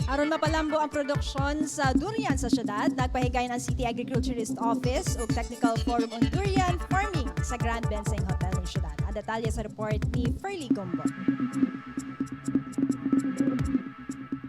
Aron mapalambo ang produksyon sa durian sa syudad, nagpahigay ng City Agriculturist Office ug Technical Forum on Durian Farming sa Grand Benseng Hotel ng syudad. Ang detalye sa report ni Ferlie Gombo.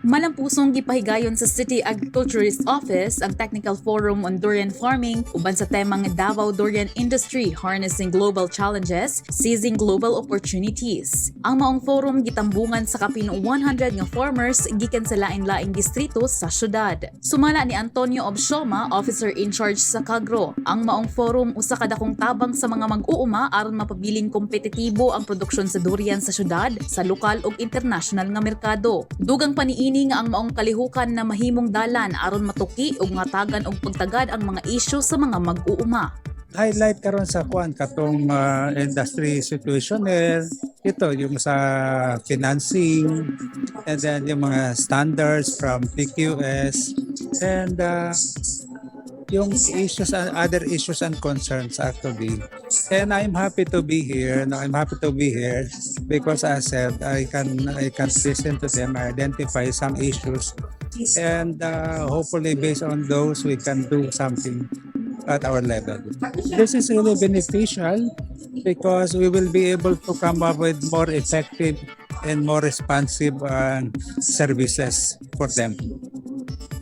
Malampusong gipahigayon sa City Agriculturist Office ang Technical Forum on Durian Farming uban sa temang Davao Durian Industry Harnessing Global Challenges, Seizing Global Opportunities. Ang maong forum gitambungan sa kapin 100 nga farmers gikan sa lain-laing distrito sa syudad. Sumala ni Antonio Obsioma, Officer in Charge sa Kagro. Ang maong forum usa ka dakong tabang sa mga mag-uuma aron mapabiling kompetitibo ang produksyon sa durian sa syudad sa lokal ug international nga merkado. Dugang paniini nga ang maong kalihukan na mahimong dalan aron matuki ug ngatagan og pagtagad ang mga isyu sa mga mag-uuma. Highlight karon sa kuan katong industry situational, ito yung sa financing, and then yung mga standards from PQS, and yung issues and other issues and concerns actually. And I'm happy to be here. No, I'm happy to be here because as I said, I can listen to them, identify some issues, and hopefully based on those we can do something at our level. This is really beneficial because we will be able to come up with more effective and more responsive services for them.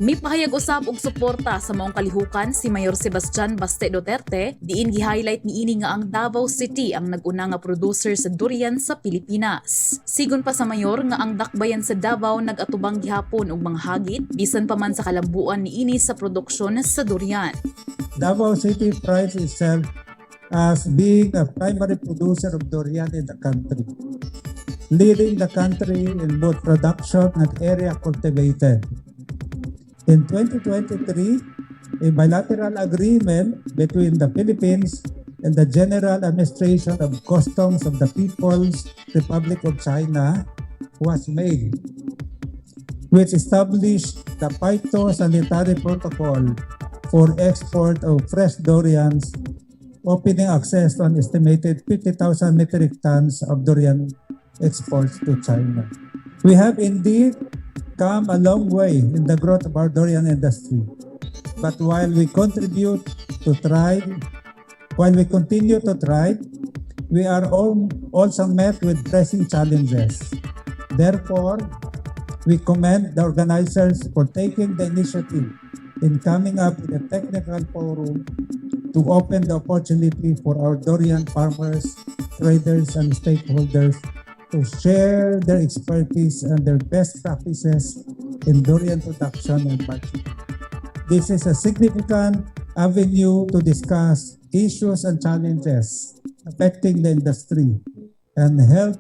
May pahayag usab og suporta sa maong kalihukan si Mayor Sebastian Baste Duterte, diin gi-highlight niini nga ang Davao City ang nag-una nga producer sa durian sa Pilipinas. Sigon pa sa mayor nga ang dakbayan sa Davao nag-atubang gihapon og mga hagit bisan pa man sa kalambuan niini sa produksyon sa durian. Davao City prides itself as being a primary producer of durian in the country, leading the country in both production and area cultivated. In 2023, a bilateral agreement between the Philippines and the General Administration of Customs of the People's Republic of China was made, which established the phytosanitary protocol for export of fresh durians, opening access to an estimated 50,000 metric tons of durian exports to China. We have indeed come a long way in the growth of our durian industry. But while we continue to thrive, we are also met with pressing challenges. Therefore, we commend the organizers for taking the initiative in coming up with a technical forum to open the opportunity for our durian farmers, traders, and stakeholders to share their expertise and their best practices in durian production and marketing. This is a significant avenue to discuss issues and challenges affecting the industry and help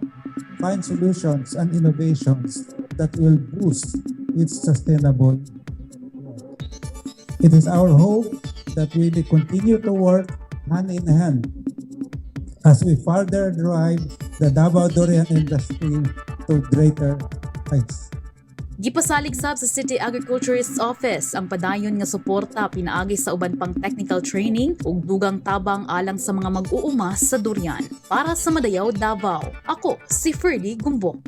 find solutions and innovations that will boost its sustainable growth. It is our hope that we will continue to work hand in hand as we further drive the Davao durian industry to greater heights. Gipasalig sab sa City Agriculturist Office ang padayon nga suporta pinaagi sa uban pang technical training ug dugang tabang alang sa mga mag-uuma sa durian. Para sa Madayaw, Davao, ako si Ferlie Gombo.